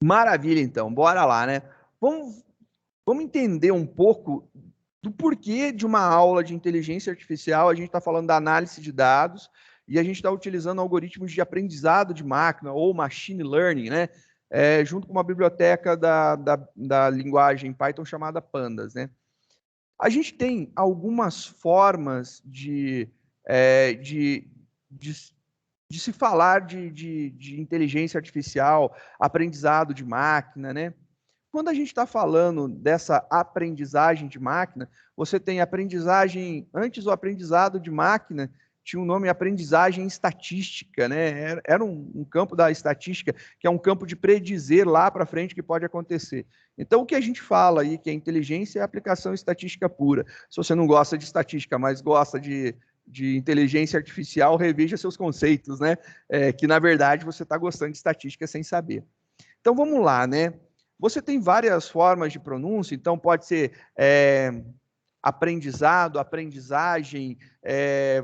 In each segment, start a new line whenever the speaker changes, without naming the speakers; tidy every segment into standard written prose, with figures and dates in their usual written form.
Maravilha, então, bora lá, né? Vamos, vamos entender um pouco do porquê de uma aula de inteligência artificial. A gente está falando da análise de dados e a gente está utilizando algoritmos de aprendizado de máquina ou machine learning, né? Junto com uma biblioteca da linguagem Python chamada Pandas, né? A gente tem algumas formas de, de, de se falar de inteligência artificial, aprendizado de máquina, né? Quando a gente está falando dessa aprendizagem de máquina, você tem aprendizagem, antes o aprendizado de máquina tinha um nome aprendizagem estatística, né? Era um campo da estatística, que é um campo de predizer lá para frente o que pode acontecer. Então, o que a gente fala aí, que é inteligência, é aplicação estatística pura. Se você não gosta de estatística, mas gosta de inteligência artificial, reveja seus conceitos, né? Que, na verdade, você está gostando de estatística sem saber. Então, vamos lá, né? Você tem várias formas de pronúncia, então pode ser aprendizado, aprendizagem,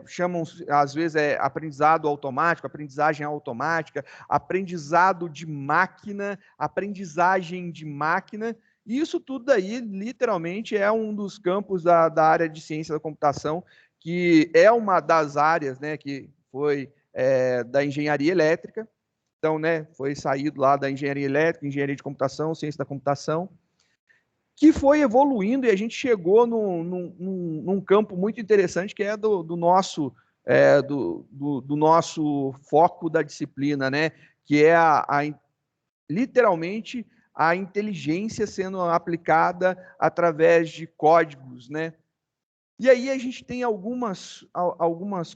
chamam às vezes aprendizado automático, aprendizagem automática, aprendizado de máquina, aprendizagem de máquina, e isso tudo daí literalmente é um dos campos da área de ciência da computação, que é uma das áreas, né, que foi da engenharia elétrica. Então, né, foi saído lá da engenharia elétrica, engenharia de computação, ciência da computação, que foi evoluindo e a gente chegou num campo muito interessante, que é do nosso do nosso foco da disciplina, né? Que é literalmente a inteligência sendo aplicada através de códigos, né? E aí a gente tem algumas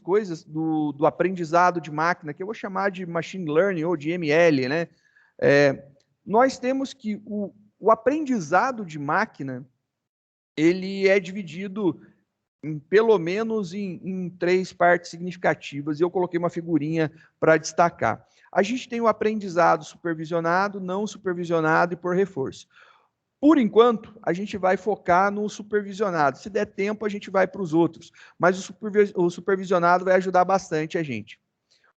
coisas do aprendizado de máquina, que eu vou chamar de machine learning ou de ML, né? Nós temos que o aprendizado de máquina, ele é dividido pelo menos em três partes significativas, e eu coloquei uma figurinha para destacar. A gente tem o aprendizado supervisionado, não supervisionado e por reforço. Por enquanto, a gente vai focar no supervisionado. Se der tempo, a gente vai para os outros. Mas o supervisionado vai ajudar bastante a gente.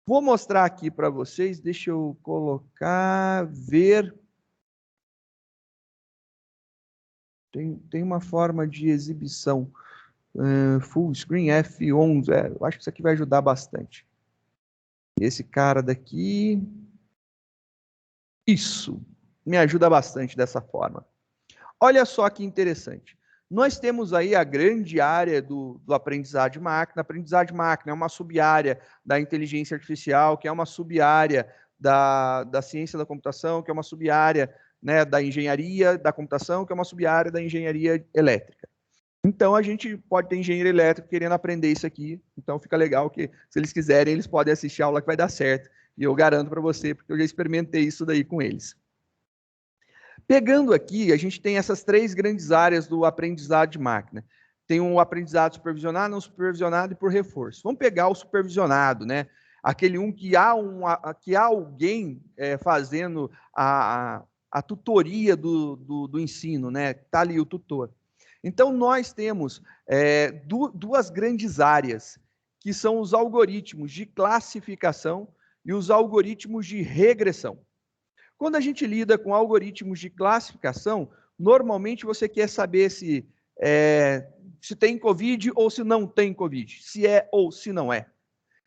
Vou mostrar aqui para vocês. Deixa eu colocar, ver. Tem uma forma de exibição. Full screen F11. Eu acho que isso aqui vai ajudar bastante. Esse cara daqui. Isso. Me ajuda bastante dessa forma. Olha só que interessante. Nós temos aí a grande área do aprendizado de máquina. Aprendizado de máquina é uma sub-área da inteligência artificial, que é uma sub-área da ciência da computação, que é uma sub-área, né, da engenharia da computação, que é uma sub-área da engenharia elétrica. Então, a gente pode ter engenheiro elétrico querendo aprender isso aqui. Então, fica legal que, se eles quiserem, eles podem assistir a aula que vai dar certo. E eu garanto para você, porque eu já experimentei isso daí com eles. Pegando aqui, a gente tem essas três grandes áreas do aprendizado de máquina. Tem um aprendizado supervisionado, não supervisionado e por reforço. Vamos pegar o supervisionado, né? Aquele que há alguém fazendo a tutoria do ensino, né? Está ali o tutor. Então, nós temos duas grandes áreas, que são os algoritmos de classificação e os algoritmos de regressão. Quando a gente lida com algoritmos de classificação, normalmente você quer saber se tem COVID ou se não tem COVID, se é ou se não é.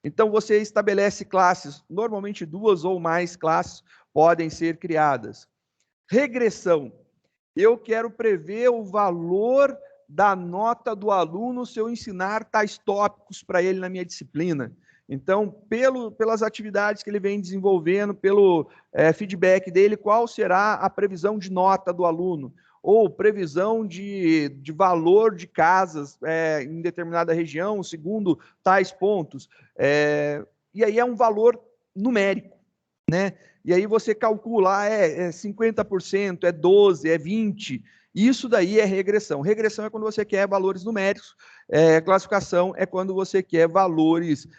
Então, você estabelece classes, normalmente duas ou mais classes podem ser criadas. Regressão. Eu quero prever o valor da nota do aluno se eu ensinar tais tópicos para ele na minha disciplina. Então, pelas atividades que ele vem desenvolvendo, pelo feedback dele, qual será a previsão de nota do aluno? Ou previsão de valor de casas em determinada região, segundo tais pontos. E aí é um valor numérico, né? E aí você calcula, é 50%, é 12%, é 20%. Isso daí é regressão. Regressão é quando você quer valores numéricos. Classificação é quando você quer valores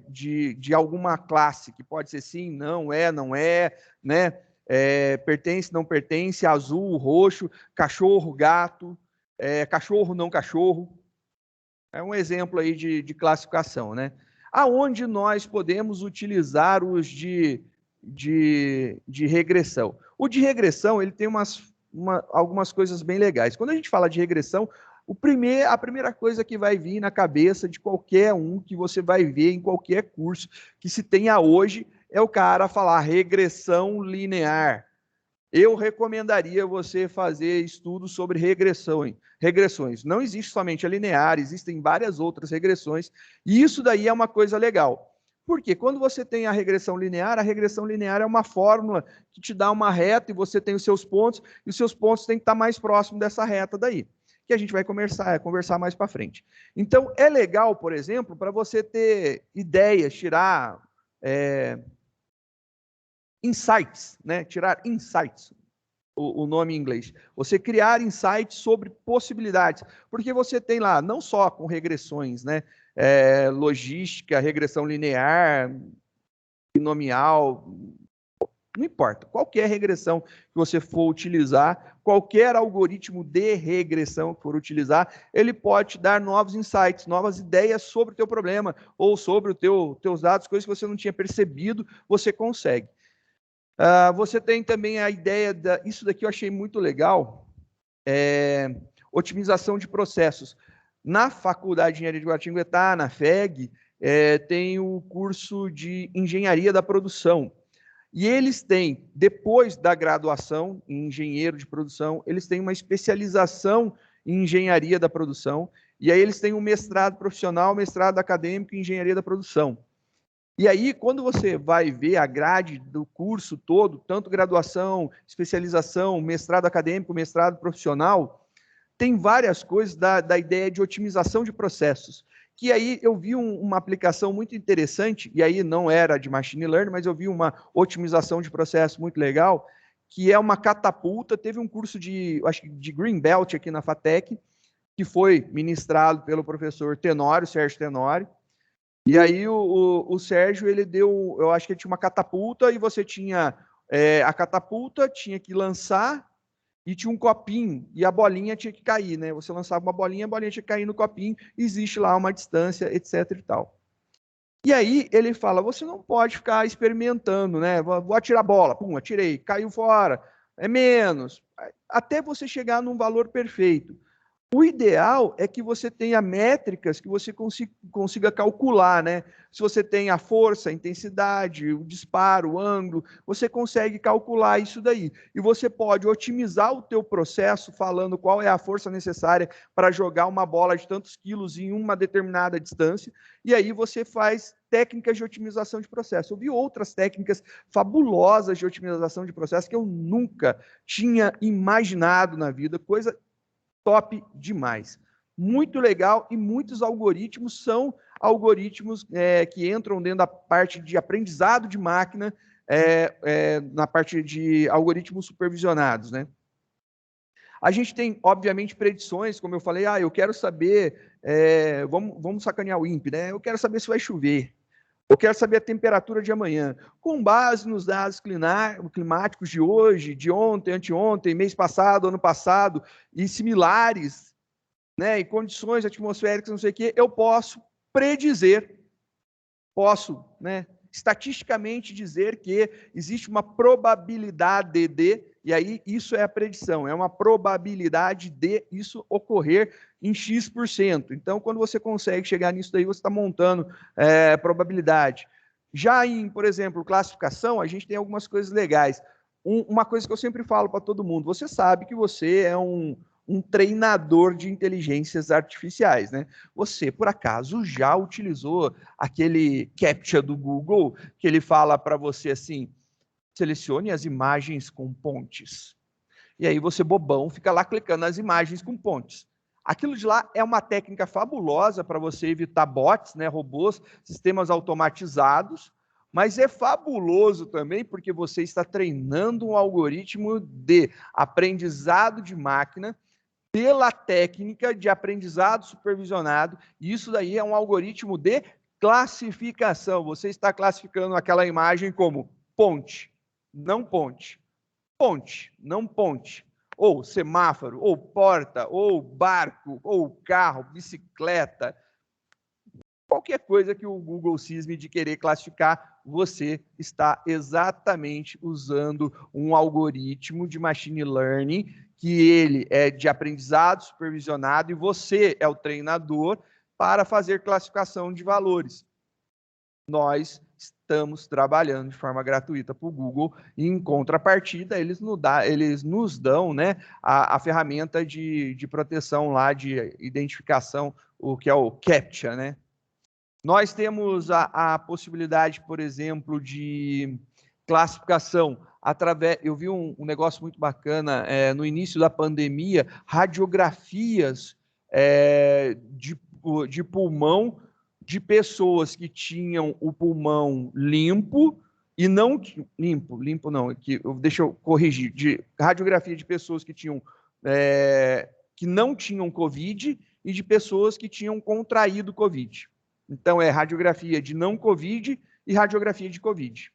de alguma classe, que pode ser sim, não é, né? Pertence, não pertence, azul, roxo, cachorro, gato, cachorro, não cachorro. É um exemplo aí de classificação, né? Aonde nós podemos utilizar os de regressão. O de regressão, ele tem algumas coisas bem legais. Quando a gente fala de regressão, a primeira coisa que vai vir na cabeça de qualquer um que você vai ver em qualquer curso que se tenha hoje é o cara falar regressão linear. Eu recomendaria você fazer estudos sobre regressões. Não existe somente a linear, existem várias outras regressões, e isso daí é uma coisa legal. Porque quando você tem a regressão linear é uma fórmula que te dá uma reta e você tem os seus pontos, e os seus pontos têm que estar mais próximos dessa reta daí, que a gente vai conversar mais para frente. Então, é legal, por exemplo, para você ter ideias, tirar insights, né? Tirar insights, o nome em inglês. Você criar insights sobre possibilidades, porque você tem lá, não só com regressões, né? Logística, regressão linear, binomial, não importa. Qualquer regressão que você for utilizar, qualquer algoritmo de regressão que for utilizar, ele pode te dar novos insights, novas ideias sobre o teu problema ou sobre os teus dados, coisas que você não tinha percebido, você consegue. Você tem também a ideia, isso daqui eu achei muito legal, otimização de processos. Na Faculdade de Engenharia de Guaratinguetá, na FEG, tem o curso de Engenharia da Produção. E eles têm, depois da graduação em Engenheiro de Produção, eles têm uma especialização em Engenharia da Produção, e aí eles têm um mestrado profissional, mestrado acadêmico em Engenharia da Produção. E aí, quando você vai ver a grade do curso todo, tanto graduação, especialização, mestrado acadêmico, mestrado profissional, tem várias coisas da ideia de otimização de processos. Que aí eu vi uma aplicação muito interessante, e aí não era de machine learning, mas eu vi uma otimização de processo muito legal, que é uma catapulta. Teve um curso acho que de Green Belt aqui na FATEC, que foi ministrado pelo professor Tenório, Sérgio Tenório. E aí o Sérgio, ele deu, eu acho que ele tinha uma catapulta, e você tinha a catapulta, tinha que lançar, e tinha um copinho, e a bolinha tinha que cair, né? Você lançava uma bolinha, a bolinha tinha que cair no copinho, existe lá uma distância, etc e tal. E aí ele fala, você não pode ficar experimentando, né? Vou atirar a bola, pum, atirei, caiu fora, é menos, até você chegar num valor perfeito. O ideal é que você tenha métricas que você consiga calcular, né? Se você tem a força, a intensidade, o disparo, o ângulo, você consegue calcular isso daí. E você pode otimizar o teu processo falando qual é a força necessária para jogar uma bola de tantos quilos em uma determinada distância, e aí você faz técnicas de otimização de processo. Eu vi outras técnicas fabulosas de otimização de processo que eu nunca tinha imaginado na vida, coisa top demais. Muito legal, e muitos algoritmos são algoritmos que entram dentro da parte de aprendizado de máquina, na parte de algoritmos supervisionados, né? A gente tem, obviamente, predições, como eu falei, eu quero saber, vamos sacanear o INPE, né? Eu quero saber se vai chover. Eu quero saber a temperatura de amanhã. Com base nos dados climáticos de hoje, de ontem, anteontem, mês passado, ano passado, e similares, né, e condições atmosféricas, não sei o quê, eu posso predizer, né, estatisticamente dizer que existe uma probabilidade de, e aí isso é a predição, é uma probabilidade de isso ocorrer em X%. Então, quando você consegue chegar nisso daí, você está montando probabilidade. Já em, por exemplo, classificação, a gente tem algumas coisas legais. Uma coisa que eu sempre falo para todo mundo, você sabe que você é um treinador de inteligências artificiais, né? Você, por acaso, já utilizou aquele CAPTCHA do Google, que ele fala para você assim, selecione as imagens com pontes. E aí você, bobão, fica lá clicando nas imagens com pontes. Aquilo de lá é uma técnica fabulosa para você evitar bots, né, robôs, sistemas automatizados, mas é fabuloso também porque você está treinando um algoritmo de aprendizado de máquina pela técnica de aprendizado supervisionado, e isso daí é um algoritmo de classificação. Você está classificando aquela imagem como ponte, não ponte, ponte, não ponte, ou semáforo, ou porta, ou barco, ou carro, bicicleta, qualquer coisa que o Google cisme de querer classificar, você está exatamente usando um algoritmo de machine learning, que ele é de aprendizado supervisionado e você é o treinador para fazer classificação de valores. Nós estamos trabalhando de forma gratuita para o Google e, em contrapartida, eles nos dão, né, a ferramenta de proteção lá, de identificação, o que é o CAPTCHA, né? Nós temos a possibilidade, por exemplo, de classificação através... Eu vi um negócio muito bacana no início da pandemia, radiografias de pulmão de pessoas que tinham o pulmão limpo e não... Limpo não, deixa eu corrigir. De radiografia de pessoas que tinham... que não tinham Covid e de pessoas que tinham contraído Covid. Então, é radiografia de não Covid e radiografia de Covid.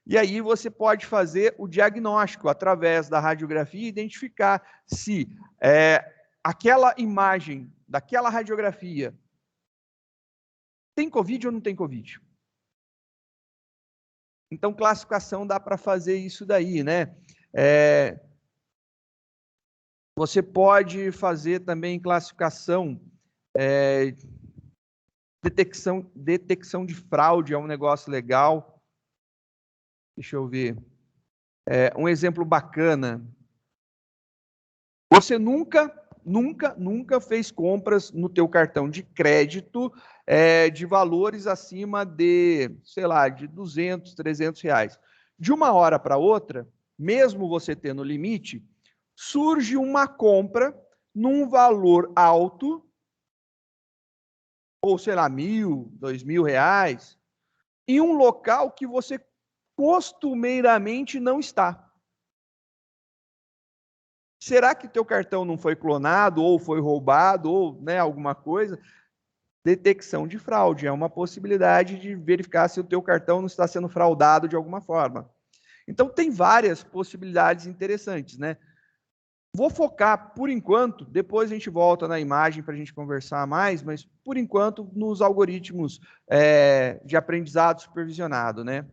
E aí você pode fazer o diagnóstico através da radiografia e identificar se aquela imagem daquela radiografia tem Covid ou não tem Covid. Então, classificação dá para fazer isso daí, né? Você pode fazer também classificação... Detecção de fraude é um negócio legal. Deixa eu ver. Um exemplo bacana. Você nunca fez compras no teu cartão de crédito de valores acima de, sei lá, de 200, 300 reais. De uma hora para outra, mesmo você tendo limite, surge uma compra num valor alto, ou sei lá, R$1.000, R$2.000, em um local que você costumeiramente não está. Será que teu cartão não foi clonado, ou foi roubado, ou né, alguma coisa? Detecção de fraude é uma possibilidade de verificar se o teu cartão não está sendo fraudado de alguma forma. Então, tem várias possibilidades interessantes, né? Vou focar, por enquanto, depois a gente volta na imagem para a gente conversar mais, mas, por enquanto, nos algoritmos de aprendizado supervisionado, né?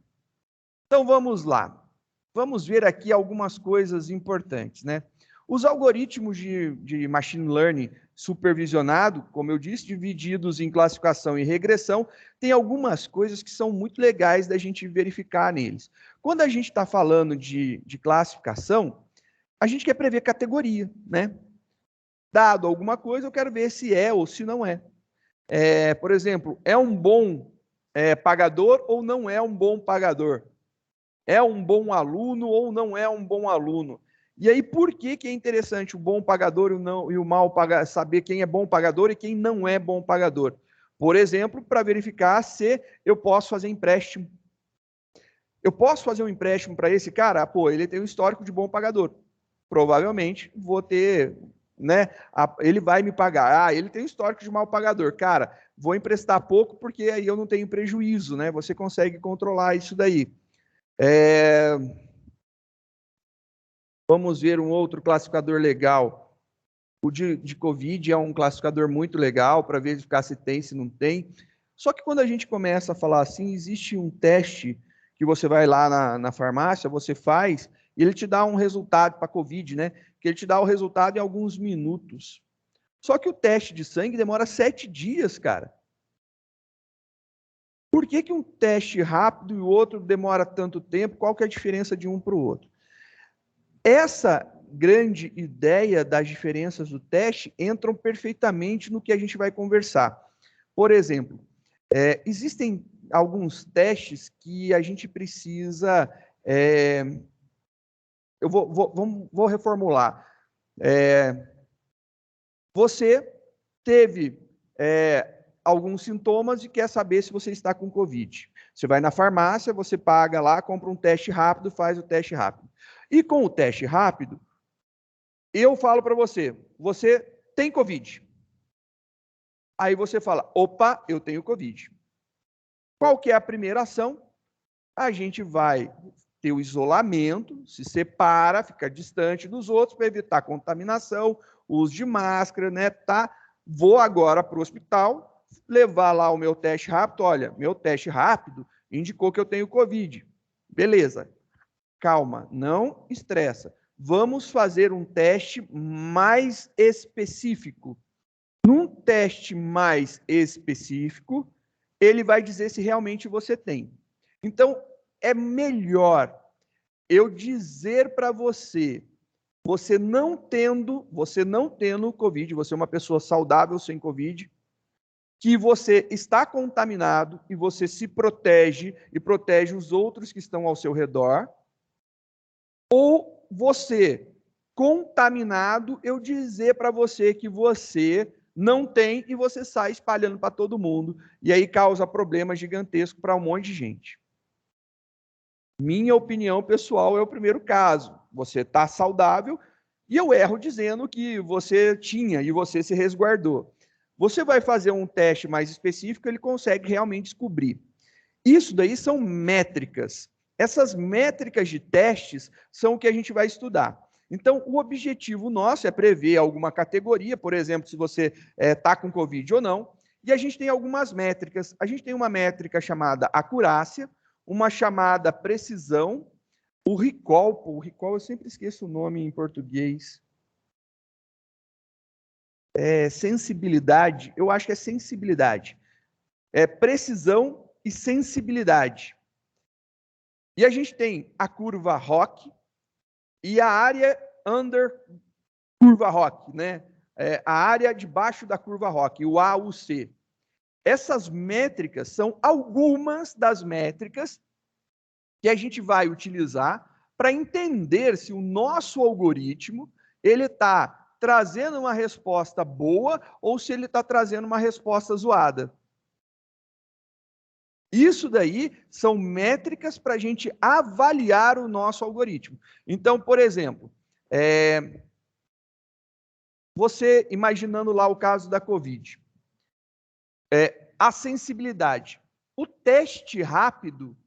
Então, vamos lá. Vamos ver aqui algumas coisas importantes, né? Os algoritmos de machine learning supervisionado, como eu disse, divididos em classificação e regressão, tem algumas coisas que são muito legais da gente verificar neles. Quando a gente está falando de classificação, a gente quer prever categoria, né? Dado alguma coisa, eu quero ver se é ou se não é. Por exemplo, é um bom pagador ou não é um bom pagador? É um bom aluno ou não é um bom aluno? E aí, por que é interessante o bom pagador e o mal pagador, saber quem é bom pagador e quem não é bom pagador? Por exemplo, para verificar se eu posso fazer empréstimo. Eu posso fazer um empréstimo para esse cara? Pô, ele tem um histórico de bom pagador. Provavelmente vou ter, né? Ele vai me pagar. Ele tem histórico de mal pagador. Cara, vou emprestar pouco porque aí eu não tenho prejuízo, né? Você consegue controlar isso daí. Vamos ver um outro classificador legal. O de Covid é um classificador muito legal para verificar se tem, se não tem. Só que quando a gente começa a falar assim, existe um teste que você vai lá na farmácia, você faz, e ele te dá um resultado para Covid, né? Que ele te dá o resultado em alguns minutos. Só que o teste de sangue demora 7 dias, cara. Por que um teste rápido e o outro demora tanto tempo? Qual que é a diferença de um para o outro? Essa grande ideia das diferenças do teste entram perfeitamente no que a gente vai conversar. Por exemplo, existem alguns testes que a gente precisa... eu vou reformular. Você teve alguns sintomas e quer saber se você está com Covid. Você vai na farmácia, você paga lá, compra um teste rápido, faz o teste rápido. E com o teste rápido, eu falo para você, você tem Covid. Aí você fala, opa, eu tenho Covid. Qual que é a primeira ação? A gente vai ter o isolamento, se separa, fica distante dos outros para evitar contaminação, uso de máscara, né? Tá? Vou agora para o hospital, levar lá o meu teste rápido, olha, meu teste rápido indicou que eu tenho Covid. Beleza, calma, não estressa. Vamos fazer um teste mais específico. Num teste mais específico, ele vai dizer se realmente você tem. Então, é melhor eu dizer para você, você não tendo Covid, você é uma pessoa saudável sem Covid, que você está contaminado e você se protege e protege os outros que estão ao seu redor, ou você, contaminado, eu dizer para você que você não tem e você sai espalhando para todo mundo e aí causa problema gigantesco para um monte de gente. Minha opinião pessoal é o primeiro caso. Você está saudável e eu erro dizendo que você tinha e você se resguardou. Você vai fazer um teste mais específico, ele consegue realmente descobrir. Isso daí são métricas. Essas métricas de testes são o que a gente vai estudar. Então, o objetivo nosso é prever alguma categoria, por exemplo, se você está com Covid ou não, e a gente tem algumas métricas. A gente tem uma métrica chamada acurácia, uma chamada precisão, o recall eu sempre esqueço o nome em português. Sensibilidade, eu acho que é sensibilidade. Precisão e sensibilidade. E a gente tem a curva ROC e a área under curva ROC, né? A área debaixo da curva ROC, o A, o C. Essas métricas são algumas das métricas que a gente vai utilizar para entender se o nosso algoritmo ele está trazendo uma resposta boa ou se ele está trazendo uma resposta zoada. Isso daí são métricas para a gente avaliar o nosso algoritmo. Então, por exemplo, você imaginando lá o caso da Covid, a sensibilidade. O teste rápido,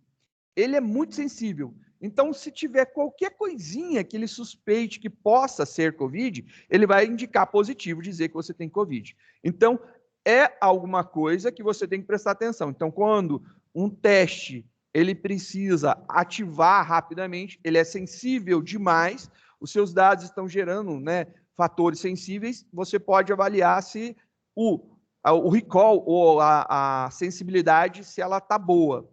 ele é muito sensível. Então, se tiver qualquer coisinha que ele suspeite que possa ser Covid, ele vai indicar positivo, dizer que você tem Covid. Então, é alguma coisa que você tem que prestar atenção. Então, quando um teste ele precisa ativar rapidamente, ele é sensível demais, os seus dados estão gerando, né, fatores sensíveis, você pode avaliar se o recall ou a sensibilidade, se ela está boa.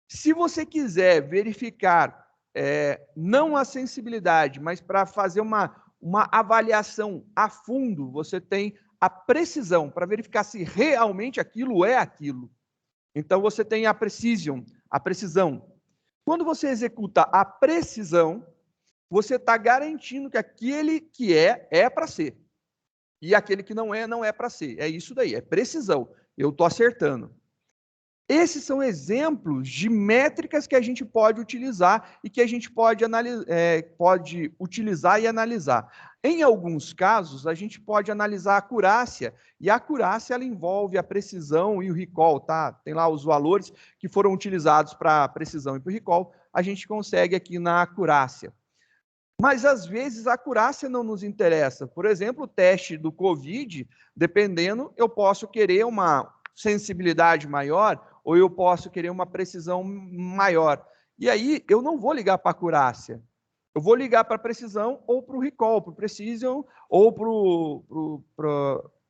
Se você quiser verificar não a sensibilidade, mas para fazer uma avaliação a fundo, você tem a precisão, para verificar se realmente aquilo é aquilo. Então, você tem a precisão. Quando você executa a precisão, você está garantindo que aquele que é para ser. E aquele que não é para ser. É isso daí, é precisão. Eu estou acertando. Esses são exemplos de métricas que a gente pode utilizar e que a gente pode utilizar e analisar. Em alguns casos, a gente pode analisar a acurácia, e a acurácia ela envolve a precisão e o recall, tá? Tem lá os valores que foram utilizados para a precisão e para o recall, a gente consegue aqui na acurácia. Mas, às vezes, a acurácia não nos interessa. Por exemplo, o teste do Covid, dependendo, eu posso querer uma sensibilidade maior ou eu posso querer uma precisão maior. E aí, eu não vou ligar para a acurácia. Eu vou ligar para a precisão ou para o recall, para o precision ou para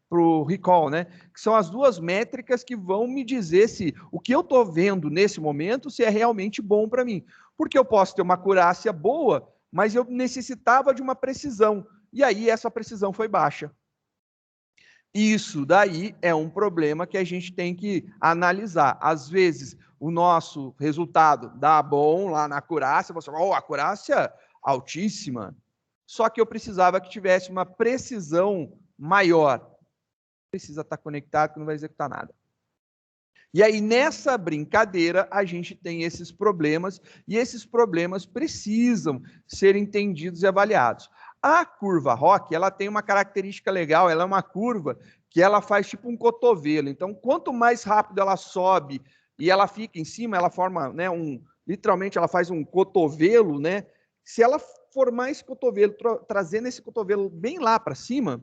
o recall, né? Que são as duas métricas que vão me dizer se o que eu estou vendo nesse momento se é realmente bom para mim. Porque eu posso ter uma acurácia boa, mas eu necessitava de uma precisão. E aí, essa precisão foi baixa. Isso daí é um problema que a gente tem que analisar. Às vezes, o nosso resultado dá bom lá na acurácia, você fala, acurácia altíssima. Só que eu precisava que tivesse uma precisão maior. Precisa estar conectado que não vai executar nada. E aí, nessa brincadeira, a gente tem esses problemas, e esses problemas precisam ser entendidos e avaliados. A curva ROC, ela tem uma característica legal, ela é uma curva que ela faz tipo um cotovelo. Então, quanto mais rápido ela sobe e ela fica em cima, ela forma, né, literalmente, ela faz um cotovelo, né? Se ela formar esse cotovelo, trazendo esse cotovelo bem lá para cima,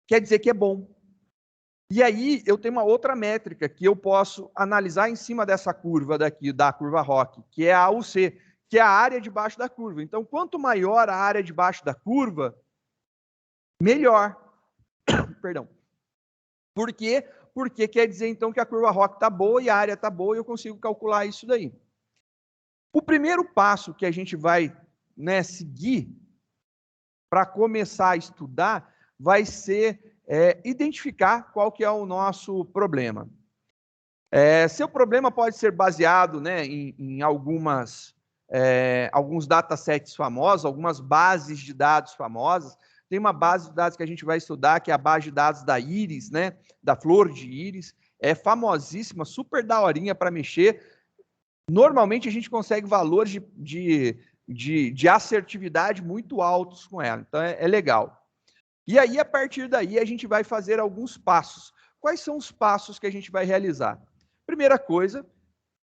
quer dizer que é bom. E aí eu tenho uma outra métrica que eu posso analisar em cima dessa curva daqui, da curva ROC, que é a AUC, que é a área debaixo da curva. Então, quanto maior a área debaixo da curva, melhor. Perdão. Por quê? Porque quer dizer, então, que a curva ROC está boa e a área está boa e eu consigo calcular isso daí. O primeiro passo que a gente vai, né, seguir para começar a estudar vai ser identificar qual que é o nosso problema. Seu problema pode ser baseado, né, em alguns datasets famosos, algumas bases de dados famosas. Tem uma base de dados que a gente vai estudar, que é a base de dados da íris, né, da flor de íris. É famosíssima, super daorinha para mexer. Normalmente a gente consegue valores de assertividade muito altos com ela, então é legal. E aí, a partir daí, a gente vai fazer alguns passos. Quais são os passos que a gente vai realizar? Primeira coisa,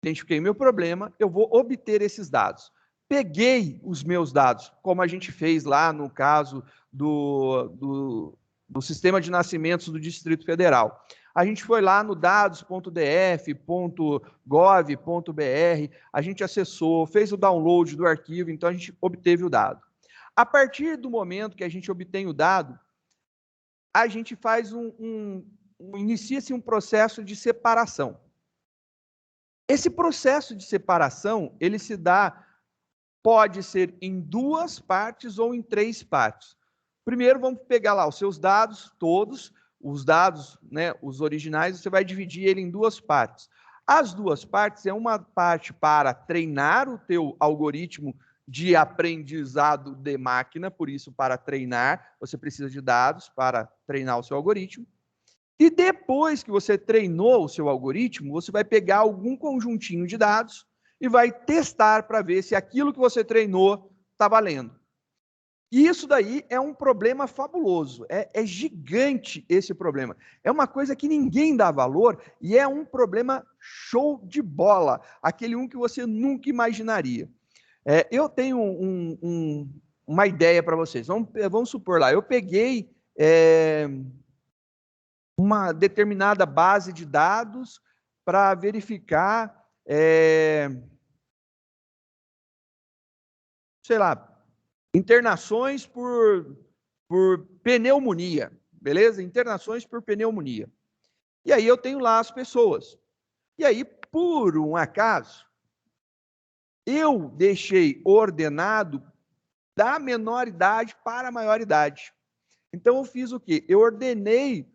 identifiquei meu problema, eu vou obter esses dados. Peguei os meus dados, como a gente fez lá no caso do Sistema de Nascimentos do Distrito Federal. A gente foi lá no dados.df.gov.br, a gente acessou, fez o download do arquivo, então a gente obteve o dado. A partir do momento que a gente obtém o dado, a gente faz inicia-se um processo de separação. Esse processo de separação, ele se dá, pode ser em 2 partes ou em 3 partes. Primeiro, vamos pegar lá os seus dados todos, os dados, né, os originais, você vai dividir ele em 2 partes. As 2 partes é uma parte para treinar o teu algoritmo de aprendizado de máquina, por isso, para treinar, você precisa de dados para treinar o seu algoritmo. E depois que você treinou o seu algoritmo, você vai pegar algum conjuntinho de dados e vai testar para ver se aquilo que você treinou está valendo. E isso daí é um problema fabuloso, é gigante esse problema. É uma coisa que ninguém dá valor e é um problema show de bola, aquele que você nunca imaginaria. Eu tenho uma ideia para vocês. Vamos supor lá, eu peguei uma determinada base de dados para verificar, sei lá, internações por pneumonia, beleza? Internações por pneumonia. E aí eu tenho lá as pessoas. E aí, por um acaso, eu deixei ordenado da menor idade para a maior idade. Então, eu fiz o quê? Eu ordenei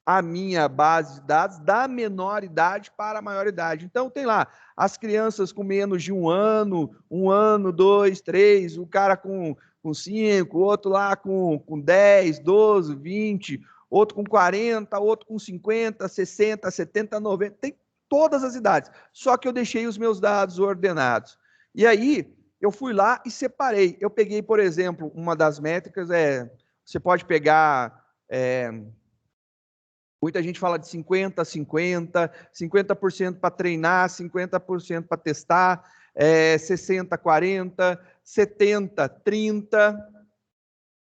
a minha base de dados da menor idade para a maior idade. Então, tem lá as crianças com menos de 1 ano, 2, 3, o cara com 5, outro lá com 10, 12, 20, outro com 40, outro com 50, 60, 70, 90, tem todas as idades. Só que eu deixei os meus dados ordenados. E aí, eu fui lá e separei. Eu peguei, por exemplo, uma das métricas, você pode pegar, muita gente fala de 50, 50, 50% para treinar, 50% para testar, 60, 40, 70, 30,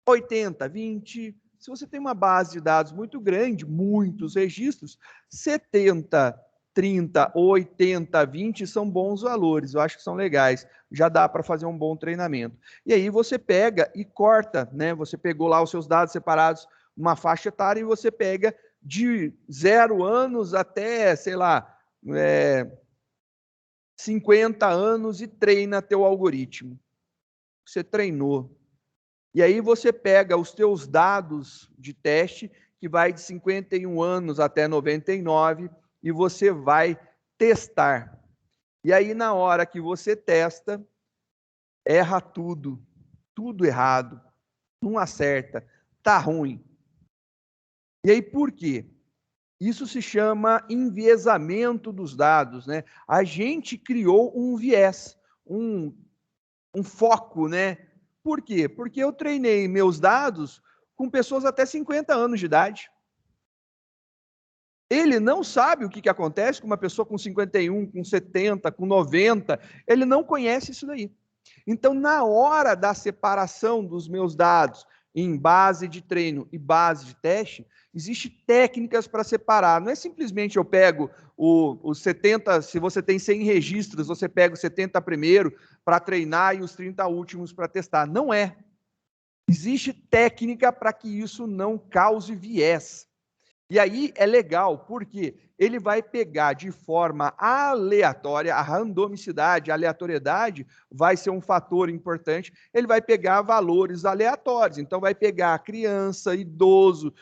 80, 20. Se você tem uma base de dados muito grande, muitos registros, 70, 30, 80, 20 são bons valores, eu acho que são legais, já dá para fazer um bom treinamento. E aí você pega e corta, né? Você pegou lá os seus dados separados, uma faixa etária, e você pega de 0 anos até, sei lá, 50 anos e treina teu algoritmo. Você treinou. E aí você pega os teus dados de teste, que vai de 51 anos até 99, e você vai testar. E aí, na hora que você testa, erra tudo errado, não acerta, tá ruim. E aí, por quê? Isso se chama enviesamento dos dados, né? A gente criou um viés, um foco, né? Por quê? Porque eu treinei meus dados com pessoas até 50 anos de idade. Ele não sabe o que acontece com uma pessoa com 51, com 70, com 90. Ele não conhece isso daí. Então, na hora da separação dos meus dados, em base de treino e base de teste, existem técnicas para separar. Não é simplesmente eu pego os 70, se você tem 100 registros, você pega os 70 primeiro para treinar e os 30 últimos para testar. Não é. Existe técnica para que isso não cause viés. E aí é legal, porque ele vai pegar de forma aleatória, a randomicidade, a aleatoriedade vai ser um fator importante, ele vai pegar valores aleatórios, então vai pegar criança, idoso,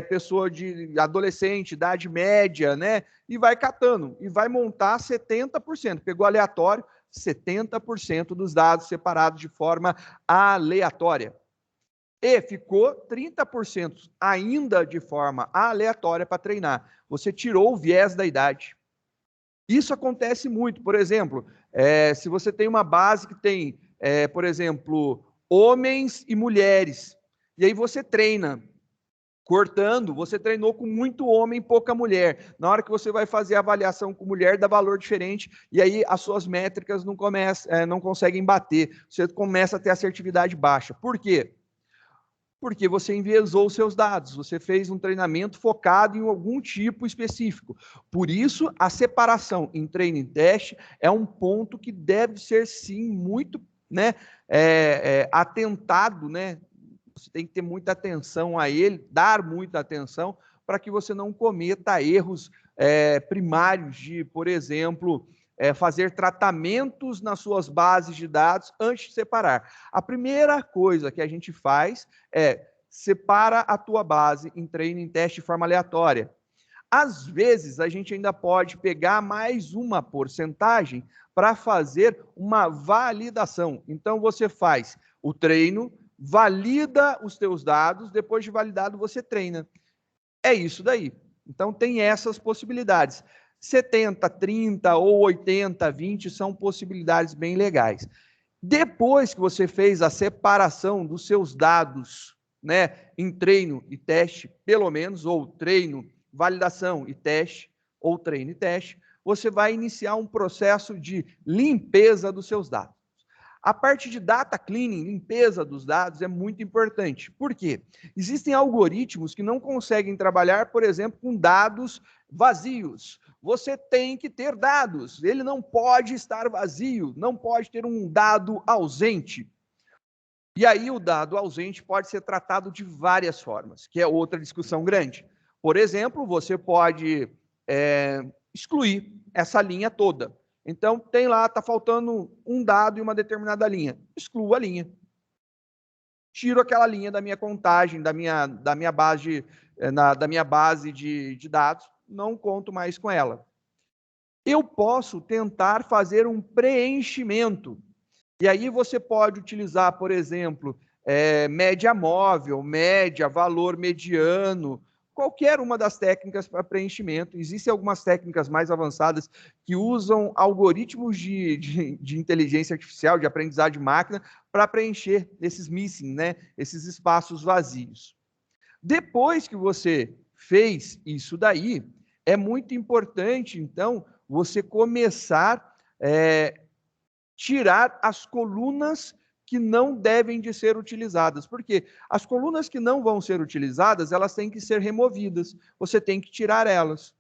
pessoa de adolescente, idade média, né? E vai catando, e vai montar 70%, pegou aleatório, 70% dos dados separados de forma aleatória. E ficou 30% ainda de forma aleatória para treinar. Você tirou o viés da idade. Isso acontece muito. Por exemplo, se você tem uma base que tem, por exemplo, homens e mulheres, e aí você treina cortando, você treinou com muito homem e pouca mulher. Na hora que você vai fazer a avaliação com mulher, dá valor diferente, e aí as suas métricas não conseguem bater. Você começa a ter assertividade baixa. Por quê? Porque você enviesou os seus dados, você fez um treinamento focado em algum tipo específico. Por isso, a separação em treino e teste é um ponto que deve ser, sim, muito, né, atentado, né? Você tem que ter muita atenção a ele, dar muita atenção, para que você não cometa erros primários de, por exemplo, fazer tratamentos nas suas bases de dados antes de separar. A primeira coisa que a gente faz é separa a tua base em treino e teste de forma aleatória. Às vezes, a gente ainda pode pegar mais uma porcentagem para fazer uma validação. Então, você faz o treino, valida os teus dados, depois de validado, você treina. É isso daí. Então, tem essas possibilidades. 70, 30 ou 80, 20 são possibilidades bem legais. Depois que você fez a separação dos seus dados, né, em treino e teste, pelo menos, ou treino, validação e teste, ou treino e teste, você vai iniciar um processo de limpeza dos seus dados. A parte de data cleaning, limpeza dos dados, é muito importante. Por quê? Existem algoritmos que não conseguem trabalhar, por exemplo, com dados vazios. Você tem que ter dados, ele não pode estar vazio, não pode ter um dado ausente. E aí o dado ausente pode ser tratado de várias formas, que é outra discussão grande. Por exemplo, você pode excluir essa linha toda. Então, tem lá, está faltando um dado em uma determinada linha. Excluo a linha. Tiro aquela linha da minha contagem, da minha base de dados, não conto mais com ela. Eu posso tentar fazer um preenchimento. E aí você pode utilizar, por exemplo, média móvel, média, valor mediano, qualquer uma das técnicas para preenchimento. Existem algumas técnicas mais avançadas que usam algoritmos de inteligência artificial, de aprendizagem de máquina, para preencher esses missing, né? Esses espaços vazios. Depois que você fez isso daí, é muito importante, então, você começar tirar as colunas que não devem de ser utilizadas. Por quê? As colunas que não vão ser utilizadas, elas têm que ser removidas. Você tem que tirar elas.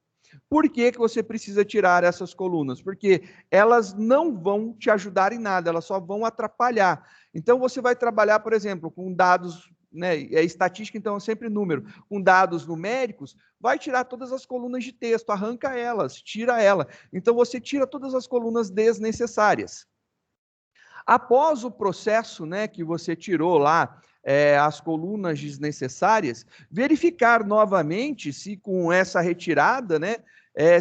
Por que você precisa tirar essas colunas? Porque elas não vão te ajudar em nada, elas só vão atrapalhar. Então, você vai trabalhar, por exemplo, com dados, né, estatística, então é sempre número, com dados numéricos, vai tirar todas as colunas de texto, arranca elas, tira ela. Então, você tira todas as colunas desnecessárias. Após o processo, né, que você tirou lá as colunas desnecessárias, verificar novamente se com essa retirada, né,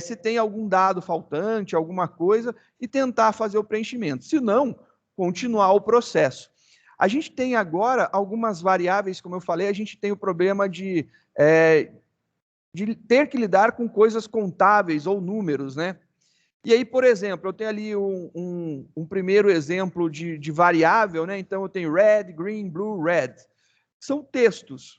se tem algum dado faltante, alguma coisa, e tentar fazer o preenchimento. Se não, continuar o processo. A gente tem agora algumas variáveis, como eu falei, a gente tem o problema de ter que lidar com coisas contáveis ou números, né? E aí, por exemplo, eu tenho ali um primeiro exemplo de variável, né? Então, eu tenho red, green, blue, red. São textos.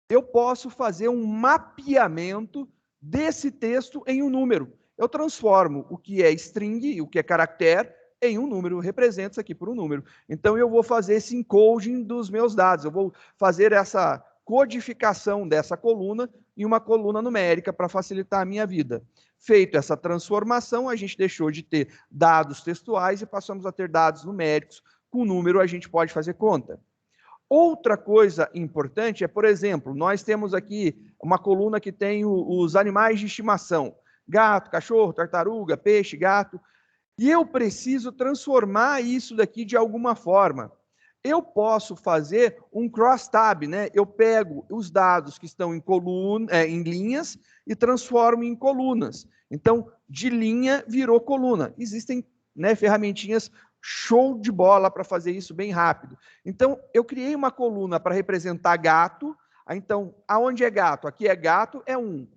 Eu posso fazer um mapeamento desse texto em um número. Eu transformo o que é string, o que é caractere, em um número, represento isso aqui por um número. Então, eu vou fazer esse encoding dos meus dados, eu vou fazer essa codificação dessa coluna em uma coluna numérica para facilitar a minha vida. Feito essa transformação, a gente deixou de ter dados textuais e passamos a ter dados numéricos. Com número, a gente pode fazer conta. Outra coisa importante é, por exemplo, nós temos aqui uma coluna que tem os animais de estimação. Gato, cachorro, tartaruga, peixe, gato. E eu preciso transformar isso daqui de alguma forma. Eu posso fazer um crosstab, né? Eu pego os dados que estão em linhas e transformo em colunas. Então, de linha virou coluna. Existem, né, ferramentinhas show de bola para fazer isso bem rápido. Então, eu criei uma coluna para representar gato. Então, aonde é gato? Aqui é gato, é 1.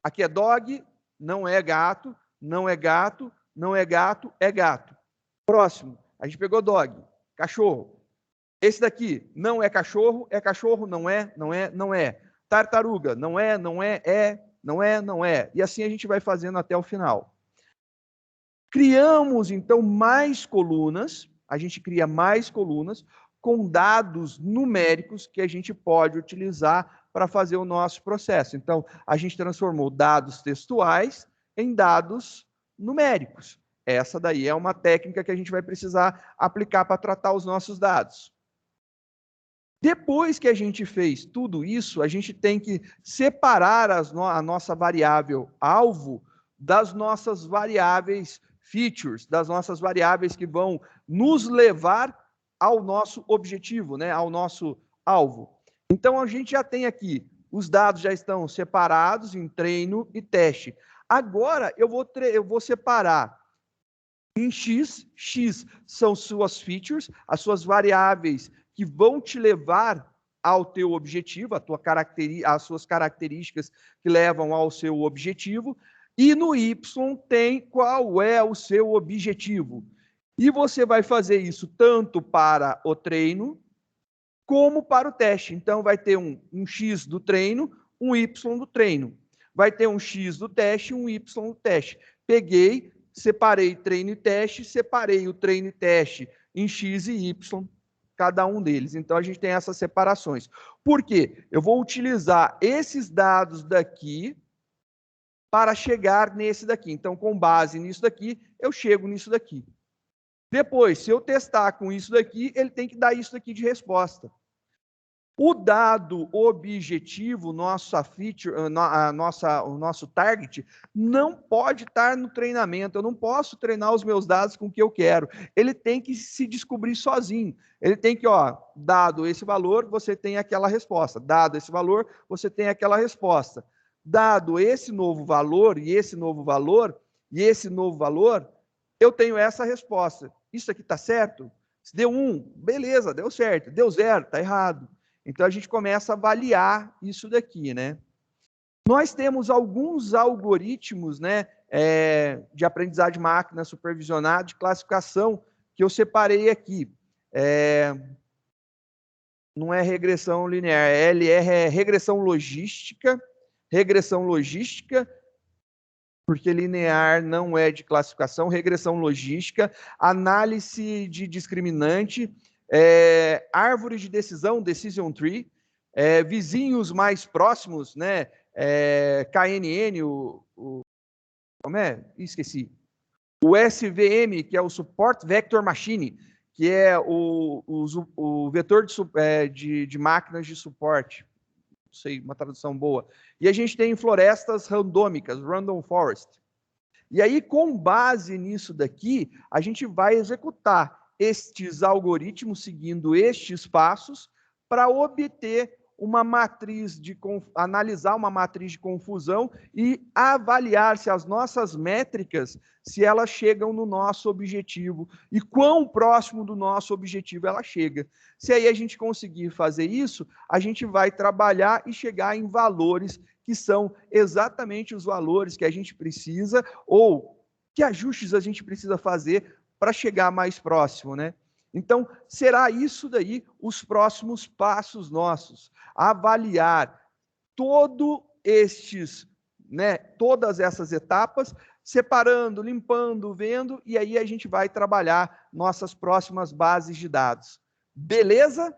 Aqui é dog, não é gato, não é gato, não é gato, é gato. Próximo, a gente pegou dog, cachorro. Esse daqui não é cachorro, não é, não é, não é. Tartaruga, não é, não é, é, não é, não é. E assim a gente vai fazendo até o final. Criamos, então, mais colunas, a gente cria mais colunas com dados numéricos que a gente pode utilizar para fazer o nosso processo. Então, a gente transformou dados textuais em dados numéricos. Essa daí é uma técnica que a gente vai precisar aplicar para tratar os nossos dados. Depois que a gente fez tudo isso, a gente tem que separar a nossa variável alvo das nossas variáveis features, das nossas variáveis que vão nos levar ao nosso objetivo, né, ao nosso alvo. Então, a gente já tem aqui, os dados já estão separados em treino e teste. Agora, eu vou separar em X. X são suas features, as suas variáveis que vão te levar ao teu objetivo, as suas características que levam ao seu objetivo. E no Y tem qual é o seu objetivo. E você vai fazer isso tanto para o treino, como para o teste. Então, vai ter um X do treino, um Y do treino. Vai ter um X do teste, um Y do teste. Peguei, separei treino e teste, separei o treino e teste em X e Y, cada um deles. Então, a gente tem essas separações. Por quê? Eu vou utilizar esses dados daqui para chegar nesse daqui. Então, com base nisso daqui, eu chego nisso daqui. Depois, se eu testar com isso daqui, ele tem que dar isso daqui de resposta. O dado objetivo, nossa feature, o nosso target, não pode estar no treinamento. Eu não posso treinar os meus dados com o que eu quero. Ele tem que se descobrir sozinho. Ele tem que, dado esse valor, você tem aquela resposta. Dado esse valor, você tem aquela resposta. Dado esse novo valor, e esse novo valor, e esse novo valor, eu tenho essa resposta. Isso aqui está certo? Se deu 1, beleza, deu certo. Deu 0, está errado. Então, a gente começa a avaliar isso daqui, né? Nós temos alguns algoritmos, né, de aprendizagem de máquina supervisionada, de classificação, que eu separei aqui. Não é regressão linear, é regressão logística, porque linear não é de classificação, regressão logística, análise de discriminante, árvore de decisão, decision tree, vizinhos mais próximos, né? KNN, como é? Esqueci. O SVM, que é o Support Vector Machine, que é o vetor de máquinas de suporte. Não sei, uma tradução boa. E a gente tem florestas randômicas, random forest. E aí, com base nisso daqui, a gente vai executar estes algoritmos seguindo estes passos para obter uma matriz analisar uma matriz de confusão e avaliar se as nossas métricas, se elas chegam no nosso objetivo e quão próximo do nosso objetivo ela chega. Se aí a gente conseguir fazer isso, a gente vai trabalhar e chegar em valores que são exatamente os valores que a gente precisa ou que ajustes a gente precisa fazer para chegar mais próximo, né? Então, será isso daí os próximos passos nossos, avaliar todas essas etapas, separando, limpando, vendo, e aí a gente vai trabalhar nossas próximas bases de dados. Beleza?